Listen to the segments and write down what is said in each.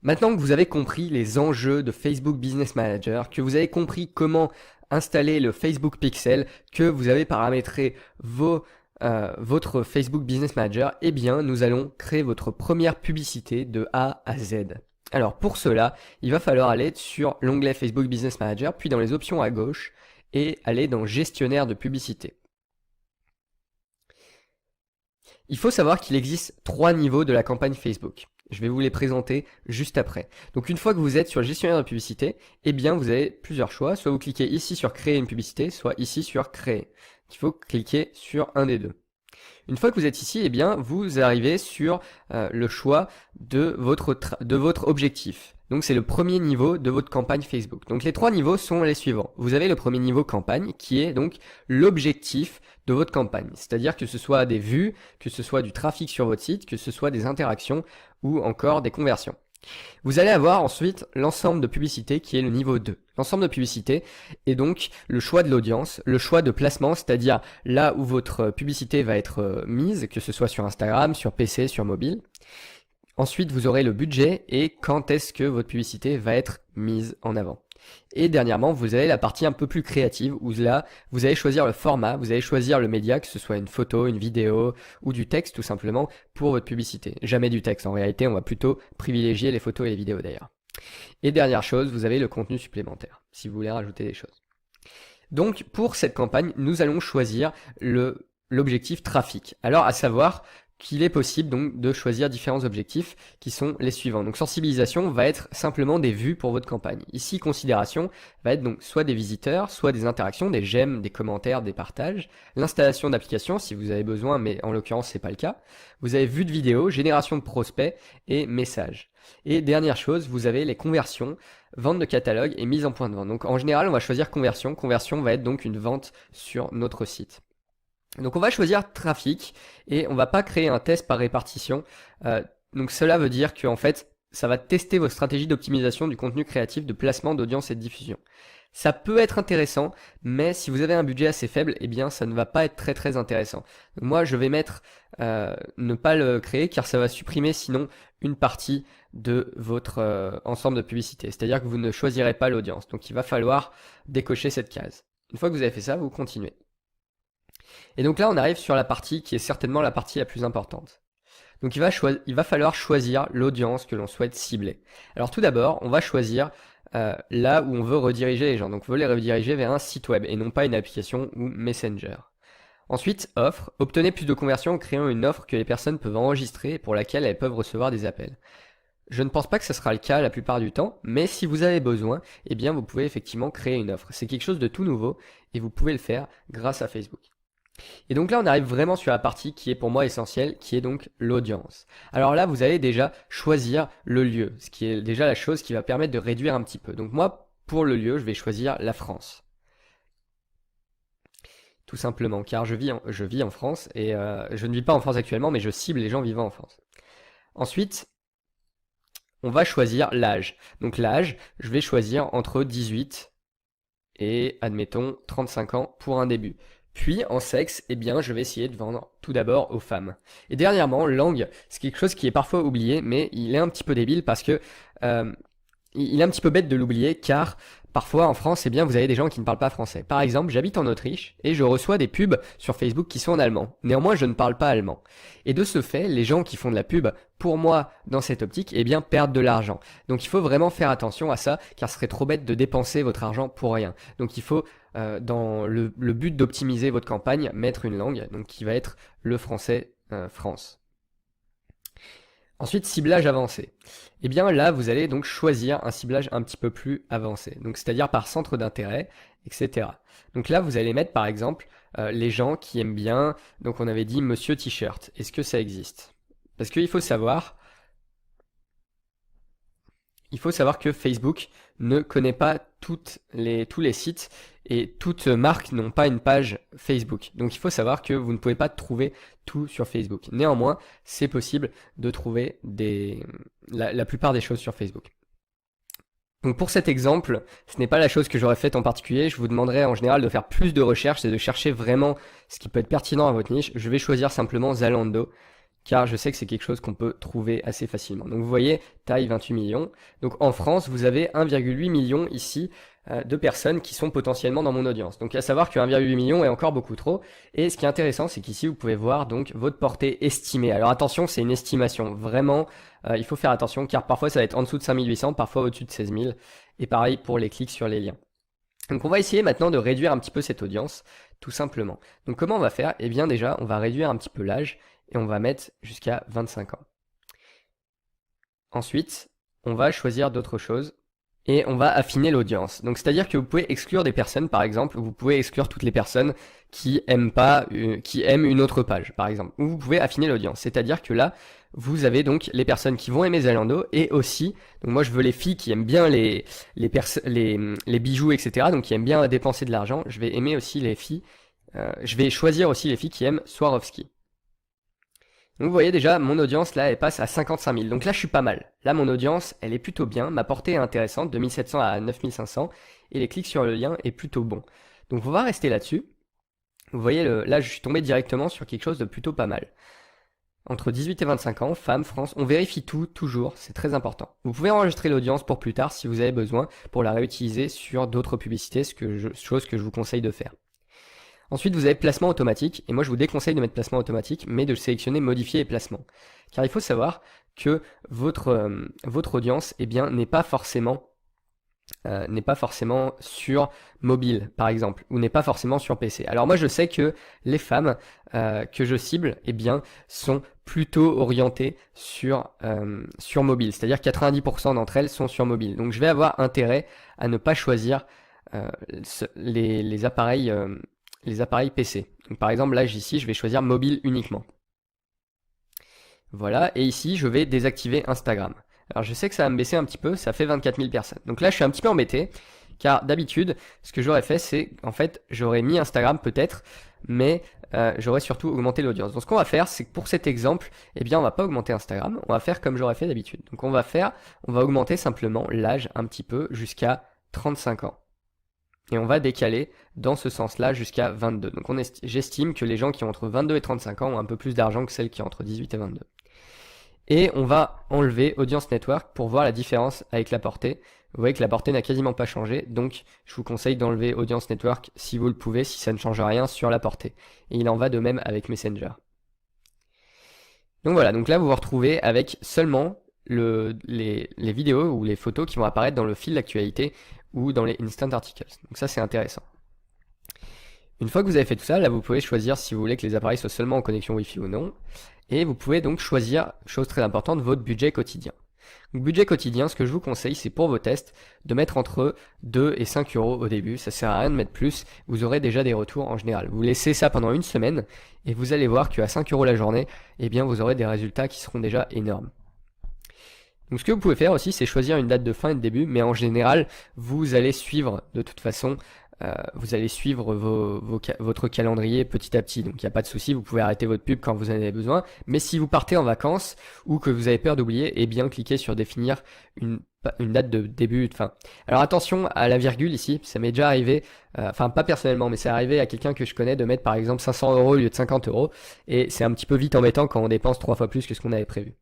Maintenant que vous avez compris les enjeux de Facebook Business Manager, que vous avez compris comment installer le Facebook Pixel, que vous avez paramétré votre Facebook Business Manager, eh bien nous allons créer votre première publicité de A à Z. Alors pour cela, il va falloir aller sur l'onglet Facebook Business Manager, puis dans les options à gauche, et aller dans Gestionnaire de publicité. Il faut savoir qu'il existe 3 niveaux de la campagne Facebook. Je vais vous les présenter juste après. Donc une fois que vous êtes sur le gestionnaire de publicité, eh bien vous avez plusieurs choix. Soit vous cliquez ici sur créer une publicité, soit ici sur créer. Il faut cliquer sur un des deux. Une fois que vous êtes ici, eh bien vous arrivez sur le choix de votre objectif. Donc c'est le premier niveau de votre campagne Facebook. Donc les 3 niveaux sont les suivants. Vous avez le premier niveau campagne qui est donc l'objectif de votre campagne. C'est-à-dire que ce soit des vues, que ce soit du trafic sur votre site, que ce soit des interactions ou encore des conversions. Vous allez avoir ensuite l'ensemble de publicité qui est le niveau 2. L'ensemble de publicité est donc le choix de l'audience, le choix de placement, c'est-à-dire là où votre publicité va être mise, que ce soit sur Instagram, sur PC, sur mobile. Ensuite, vous aurez le budget et quand est-ce que votre publicité va être mise en avant. Et dernièrement, vous avez la partie un peu plus créative où là, vous allez choisir le format, vous allez choisir le média, que ce soit une photo, une vidéo ou du texte tout simplement pour votre publicité. Jamais du texte, en réalité, on va plutôt privilégier les photos et les vidéos d'ailleurs. Et dernière chose, vous avez le contenu supplémentaire, si vous voulez rajouter des choses. Donc pour cette campagne, nous allons choisir l'objectif trafic. Alors à savoir qu'il est possible donc de choisir différents objectifs qui sont les suivants. Donc sensibilisation va être simplement des vues pour votre campagne. Ici considération va être donc soit des visiteurs, soit des interactions, des j'aime, des commentaires, des partages. L'installation d'applications si vous avez besoin, mais en l'occurrence c'est pas le cas. Vous avez vue de vidéo, génération de prospects et messages. Et dernière chose, vous avez les conversions, vente de catalogue et mise en point de vente. Donc en général on va choisir conversion. Conversion va être donc une vente sur notre site. Donc on va choisir trafic et on va pas créer un test par répartition. Donc cela veut dire que en fait ça va tester vos stratégies d'optimisation du contenu créatif, de placement, d'audience et de diffusion. Ça peut être intéressant, mais si vous avez un budget assez faible, eh bien ça ne va pas être très intéressant. Donc moi je vais mettre ne pas le créer car ça va supprimer sinon une partie de votre ensemble de publicité. C'est-à-dire que vous ne choisirez pas l'audience. Donc il va falloir décocher cette case. Une fois que vous avez fait ça, vous continuez. Et donc là, on arrive sur la partie qui est certainement la partie la plus importante. Donc il va falloir choisir l'audience que l'on souhaite cibler. Alors tout d'abord, on va choisir là où on veut rediriger les gens. Donc on veut les rediriger vers un site web et non pas une application ou Messenger. Ensuite, offre. Obtenez plus de conversions en créant une offre que les personnes peuvent enregistrer et pour laquelle elles peuvent recevoir des appels. Je ne pense pas que ce sera le cas la plupart du temps, mais si vous avez besoin, eh bien vous pouvez effectivement créer une offre. C'est quelque chose de tout nouveau et vous pouvez le faire grâce à Facebook. Et donc là, on arrive vraiment sur la partie qui est pour moi essentielle, qui est donc l'audience. Alors là, vous allez déjà choisir le lieu, ce qui est déjà la chose qui va permettre de réduire un petit peu. Donc moi, pour le lieu, je vais choisir la France. Tout simplement, car je vis en France, et je ne vis pas en France actuellement, mais je cible les gens vivant en France. Ensuite, on va choisir l'âge. Donc l'âge, je vais choisir entre 18 et, admettons, 35 ans pour un début. Puis, en sexe, eh bien, je vais essayer de vendre tout d'abord aux femmes. Et dernièrement, langue, c'est quelque chose qui est parfois oublié, mais il est un petit peu débile parce que il est un petit peu bête de l'oublier, car parfois en France, eh bien, vous avez des gens qui ne parlent pas français. Par exemple, j'habite en Autriche et je reçois des pubs sur Facebook qui sont en allemand. Néanmoins, je ne parle pas allemand. Et de ce fait, les gens qui font de la pub, pour moi, dans cette optique, eh bien, perdent de l'argent. Donc il faut vraiment faire attention à ça, car ce serait trop bête de dépenser votre argent pour rien. Donc il faut dans le but d'optimiser votre campagne, mettre une langue, donc qui va être le français France. Ensuite, ciblage avancé. Et bien là, vous allez donc choisir un ciblage un petit peu plus avancé, donc c'est-à-dire par centre d'intérêt, etc. Donc là, vous allez mettre par exemple les gens qui aiment bien, donc on avait dit Monsieur T-shirt. Est-ce que ça existe? Parce qu'il faut savoir que Facebook ne connaît pas tous les sites et toutes marques n'ont pas une page Facebook. Donc il faut savoir que vous ne pouvez pas trouver tout sur Facebook. Néanmoins, c'est possible de trouver la plupart des choses sur Facebook. Donc pour cet exemple, ce n'est pas la chose que j'aurais faite en particulier. Je vous demanderais en général de faire plus de recherches et de chercher vraiment ce qui peut être pertinent à votre niche. Je vais choisir simplement Zalando, car je sais que c'est quelque chose qu'on peut trouver assez facilement. Donc vous voyez, taille 28 millions. Donc en France, vous avez 1,8 million ici de personnes qui sont potentiellement dans mon audience. Donc à savoir que 1,8 million est encore beaucoup trop. Et ce qui est intéressant, c'est qu'ici, vous pouvez voir donc votre portée estimée. Alors attention, c'est une estimation. Vraiment, il faut faire attention, car parfois ça va être en dessous de 5800, parfois au-dessus de 16 000. Et pareil pour les clics sur les liens. Donc on va essayer maintenant de réduire un petit peu cette audience, tout simplement. Donc comment on va faire? Eh bien déjà, on va réduire un petit peu l'âge et on va mettre jusqu'à 25 ans. Ensuite, on va choisir d'autres choses et on va affiner l'audience. Donc c'est-à-dire que vous pouvez exclure des personnes, par exemple, vous pouvez exclure toutes les personnes qui aiment pas, qui aiment une autre page, par exemple. Ou vous pouvez affiner l'audience. C'est-à-dire que là, vous avez donc les personnes qui vont aimer Zalando et aussi, donc moi je veux les filles qui aiment bien les bijoux, etc. Donc qui aiment bien dépenser de l'argent. Je vais aimer aussi les filles. Je vais choisir aussi les filles qui aiment Swarovski. Donc vous voyez déjà, mon audience là, elle passe à 55 000. Donc là, je suis pas mal. Là, mon audience, elle est plutôt bien. Ma portée est intéressante, de 1700 à 9500. Et les clics sur le lien est plutôt bon. Donc on va rester là-dessus. Vous voyez, là, je suis tombé directement sur quelque chose de plutôt pas mal. Entre 18 et 25 ans, femmes, France, on vérifie tout, toujours, c'est très important. Vous pouvez enregistrer l'audience pour plus tard si vous avez besoin, pour la réutiliser sur d'autres publicités, chose que je vous conseille de faire. Ensuite, vous avez placement automatique, et moi je vous déconseille de mettre placement automatique, mais de sélectionner modifier et placement. Car il faut savoir que votre audience, eh bien, n'est pas forcément sur mobile, par exemple, ou n'est pas forcément sur PC. Alors moi je sais que les femmes que je cible, eh bien, sont plutôt orientées sur mobile, c'est-à-dire 90% d'entre elles sont sur mobile. Donc je vais avoir intérêt à ne pas choisir les appareils PC. Donc par exemple là ici je vais choisir mobile uniquement. Voilà, et ici je vais désactiver Instagram. Alors je sais que ça va me baisser un petit peu, ça fait 24 000 personnes. Donc là je suis un petit peu embêté, car d'habitude ce que j'aurais fait c'est, en fait j'aurais mis Instagram peut-être, mais j'aurais surtout augmenté l'audience. Donc ce qu'on va faire c'est que pour cet exemple, eh bien on va pas augmenter Instagram, on va faire comme j'aurais fait d'habitude. Donc on va augmenter simplement l'âge un petit peu jusqu'à 35 ans. Et on va décaler dans ce sens-là jusqu'à 22. Donc j'estime que les gens qui ont entre 22 et 35 ans ont un peu plus d'argent que celles qui ont entre 18 et 22. Et on va enlever Audience Network pour voir la différence avec la portée. Vous voyez que la portée n'a quasiment pas changé, donc je vous conseille d'enlever Audience Network si vous le pouvez, si ça ne change rien sur la portée. Et il en va de même avec Messenger. Donc voilà, donc là vous vous retrouvez avec seulement les vidéos ou les photos qui vont apparaître dans le fil d'actualité ou dans les Instant Articles. Donc ça c'est intéressant. Une fois que vous avez fait tout ça, là vous pouvez choisir si vous voulez que les appareils soient seulement en connexion Wi-Fi ou non. Et vous pouvez donc choisir, chose très importante, votre budget quotidien. Donc budget quotidien, ce que je vous conseille, c'est pour vos tests, de mettre entre 2 et 5 euros au début. Ça sert à rien de mettre plus, vous aurez déjà des retours en général. Vous laissez ça pendant une semaine et vous allez voir qu'à 5 euros la journée, eh bien vous aurez des résultats qui seront déjà énormes. Donc ce que vous pouvez faire aussi, c'est choisir une date de fin et de début, mais en général, vous allez suivre de toute façon, vous allez suivre votre calendrier petit à petit. Donc il n'y a pas de souci, vous pouvez arrêter votre pub quand vous en avez besoin. Mais si vous partez en vacances ou que vous avez peur d'oublier, eh bien cliquez sur définir une date de début et de fin. Alors attention à la virgule ici, ça m'est déjà arrivé, enfin pas personnellement, mais c'est arrivé à quelqu'un que je connais de mettre par exemple 500 euros au lieu de 50 euros. Et c'est un petit peu vite embêtant quand on dépense 3 fois plus que ce qu'on avait prévu.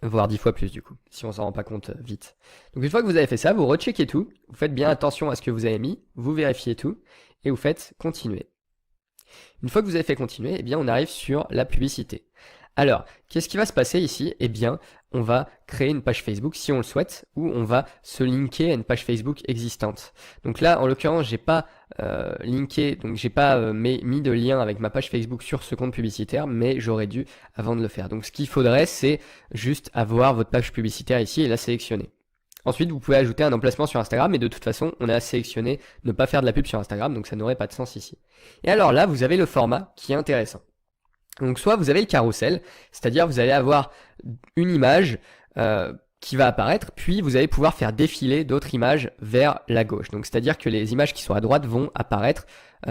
Voire 10 fois plus du coup, si on s'en rend pas compte vite. Donc une fois que vous avez fait ça, vous recheckez tout, vous faites bien attention à ce que vous avez mis, vous vérifiez tout, et vous faites continuer. Une fois que vous avez fait continuer, eh bien on arrive sur la publicité. Alors, qu'est-ce qui va se passer ici? Eh bien, on va créer une page Facebook si on le souhaite, ou on va se linker à une page Facebook existante. Donc là, en l'occurrence, j'ai pas linké, donc j'ai pas mis de lien avec ma page Facebook sur ce compte publicitaire, mais j'aurais dû avant de le faire. Donc ce qu'il faudrait, c'est juste avoir votre page publicitaire ici et la sélectionner. Ensuite, vous pouvez ajouter un emplacement sur Instagram, mais de toute façon, on a sélectionné ne pas faire de la pub sur Instagram, donc ça n'aurait pas de sens ici. Et alors là, vous avez le format qui est intéressant. Donc soit vous avez le carrousel, c'est-à-dire vous allez avoir une image qui va apparaître, puis vous allez pouvoir faire défiler d'autres images vers la gauche. Donc c'est-à-dire que les images qui sont à droite vont apparaître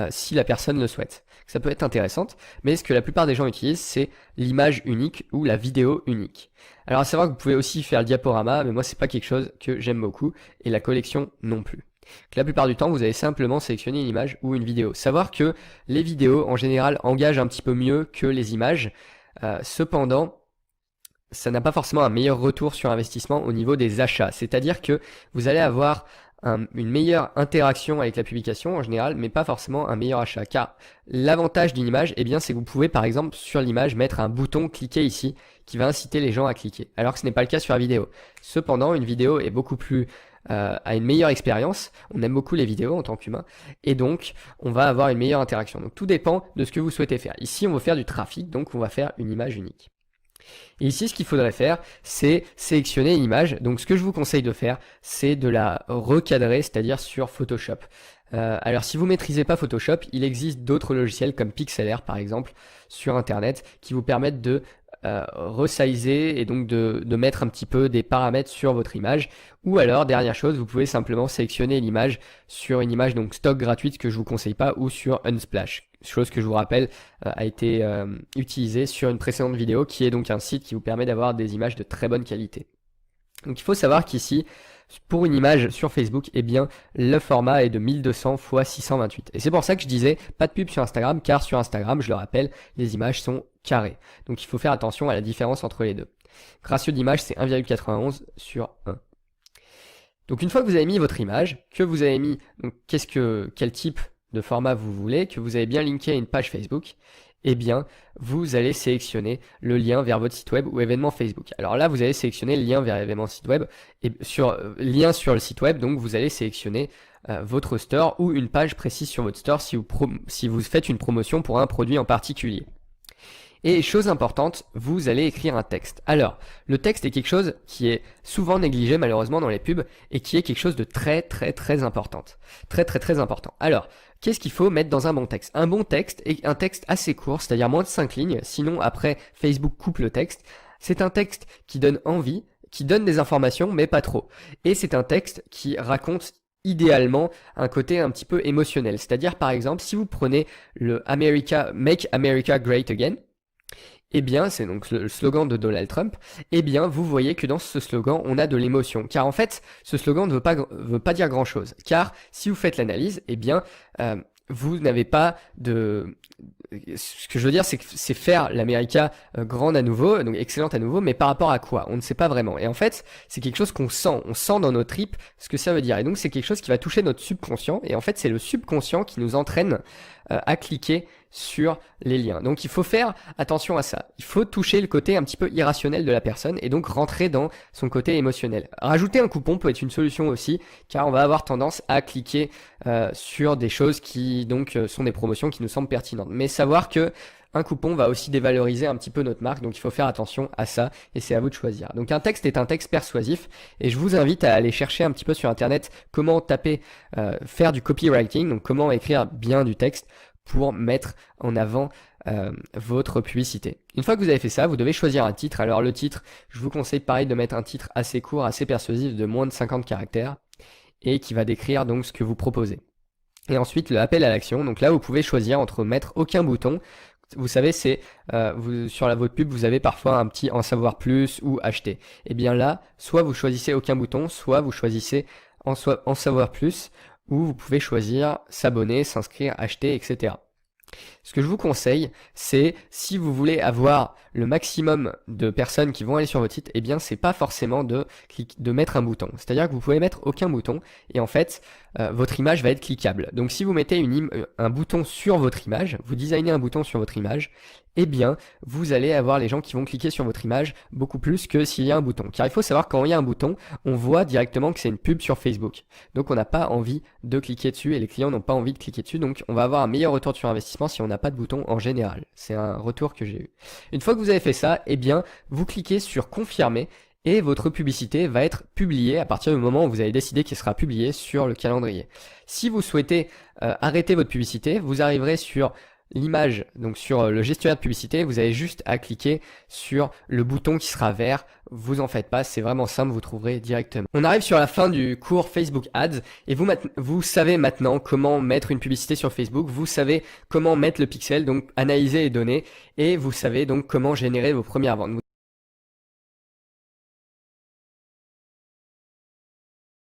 si la personne le souhaite. Ça peut être intéressante, mais ce que la plupart des gens utilisent, c'est l'image unique ou la vidéo unique. Alors à savoir que vous pouvez aussi faire le diaporama, mais moi c'est pas quelque chose que j'aime beaucoup, et la collection non plus. Donc, la plupart du temps, vous allez simplement sélectionner une image ou une vidéo. Savoir que les vidéos, en général, engagent un petit peu mieux que les images. Cependant, ça n'a pas forcément un meilleur retour sur investissement au niveau des achats. C'est-à-dire que vous allez avoir une meilleure interaction avec la publication en général, mais pas forcément un meilleur achat. Car l'avantage d'une image, eh bien, c'est que vous pouvez par exemple sur l'image mettre un bouton cliquer ici qui va inciter les gens à cliquer, alors que ce n'est pas le cas sur la vidéo. Cependant, une vidéo est beaucoup plus a une meilleure expérience, on aime beaucoup les vidéos en tant qu'humain, et donc on va avoir une meilleure interaction. Donc tout dépend de ce que vous souhaitez faire. Ici on veut faire du trafic, donc on va faire une image unique. Et ici, ce qu'il faudrait faire, c'est sélectionner une image. Donc, ce que je vous conseille de faire, c'est de la recadrer, c'est-à-dire sur Photoshop. Alors, si vous maîtrisez pas Photoshop, il existe d'autres logiciels comme Pixlr, par exemple, sur Internet, qui vous permettent de resizer et donc de mettre un petit peu des paramètres sur votre image. Ou alors, dernière chose, vous pouvez simplement sélectionner l'image sur une image donc stock gratuite que je vous conseille pas, ou sur Unsplash. Chose que je vous rappelle a été utilisée sur une précédente vidéo, qui est donc un site qui vous permet d'avoir des images de très bonne qualité. Donc il faut savoir qu'ici, pour une image sur Facebook, eh bien, le format est de 1200 x 628. Et c'est pour ça que je disais pas de pub sur Instagram, car sur Instagram, je le rappelle, les images sont carrées. Donc il faut faire attention à la différence entre les deux. Ratio d'image, c'est 1,91 sur 1. Donc une fois que vous avez mis votre image, que vous avez mis donc quel type de format vous voulez, que vous avez bien linké à une page Facebook, eh bien, vous allez sélectionner le lien vers votre site web ou événement Facebook. Alors là, vous allez sélectionner le lien vers l'événement site web et lien sur le site web. Donc, vous allez sélectionner votre store ou une page précise sur votre store si vous faites une promotion pour un produit en particulier. Et chose importante, vous allez écrire un texte. Alors, le texte est quelque chose qui est souvent négligé malheureusement dans les pubs et qui est quelque chose de très important. Très important. Alors, qu'est-ce qu'il faut mettre dans un bon texte? Un bon texte est un texte assez court, c'est-à-dire moins de 5 lignes, sinon après Facebook coupe le texte. C'est un texte qui donne envie, qui donne des informations, mais pas trop. Et c'est un texte qui raconte idéalement un côté un petit peu émotionnel. C'est-à-dire par exemple, si vous prenez le Make America Great Again, eh bien, c'est donc le slogan de Donald Trump, eh bien, vous voyez que dans ce slogan, on a de l'émotion. Car en fait, ce slogan ne veut pas dire grand-chose. Car si vous faites l'analyse, eh bien, vous n'avez pas de... Ce que je veux dire, c'est que c'est faire l'América grande à nouveau, donc excellente à nouveau, mais par rapport à quoi? On ne sait pas vraiment. Et en fait, c'est quelque chose qu'on sent. On sent dans nos tripes ce que ça veut dire. Et donc, c'est quelque chose qui va toucher notre subconscient. Et en fait, c'est le subconscient qui nous entraîne à cliquer sur les liens. Donc il faut faire attention à ça. Il faut toucher le côté un petit peu irrationnel de la personne et donc rentrer dans son côté émotionnel. Rajouter un coupon peut être une solution aussi, car on va avoir tendance à cliquer sur des choses qui donc sont des promotions qui nous semblent pertinentes. Mais savoir que un coupon va aussi dévaloriser un petit peu notre marque, donc il faut faire attention à ça et c'est à vous de choisir. Donc un texte est un texte persuasif et je vous invite à aller chercher un petit peu sur internet comment taper, faire du copywriting, donc comment écrire bien du texte pour mettre en avant votre publicité. Une fois que vous avez fait ça, vous devez choisir un titre. Alors le titre, je vous conseille pareil de mettre un titre assez court, assez persuasif de moins de 50 caractères et qui va décrire donc ce que vous proposez. Et ensuite le appel à l'action, donc là vous pouvez choisir entre mettre aucun bouton. Vous savez, c'est sur votre pub, vous avez parfois un petit en savoir plus ou acheter. Et bien là, soit vous choisissez aucun bouton, soit vous choisissez en savoir plus, ou vous pouvez choisir s'abonner, s'inscrire, acheter, etc. Ce que je vous conseille, c'est si vous voulez avoir le maximum de personnes qui vont aller sur votre site, eh bien c'est pas forcément de mettre un bouton. C'est-à-dire que vous pouvez mettre aucun bouton et en fait votre image va être cliquable. Donc si vous mettez un bouton sur votre image, vous designez un bouton sur votre image, eh bien vous allez avoir les gens qui vont cliquer sur votre image beaucoup plus que s'il y a un bouton. Car il faut savoir quand il y a un bouton, on voit directement que c'est une pub sur Facebook. Donc on n'a pas envie de cliquer dessus et les clients n'ont pas envie de cliquer dessus. Donc on va avoir un meilleur retour sur investissement si on n'a pas de bouton en général. C'est un retour que j'ai eu. Une fois que vous avez fait ça, eh bien vous cliquez sur confirmer et votre publicité va être publiée à partir du moment où vous avez décidé qu'elle sera publiée sur le calendrier. Si vous souhaitez arrêter votre publicité, vous arriverez sur l'image, donc sur le gestionnaire de publicité, vous avez juste à cliquer sur le bouton qui sera vert. Vous en faites pas, c'est vraiment simple, vous trouverez directement. On arrive sur la fin du cours Facebook Ads et vous savez maintenant comment mettre une publicité sur Facebook, vous savez comment mettre le pixel, donc analyser les données et vous savez donc comment générer vos premières ventes.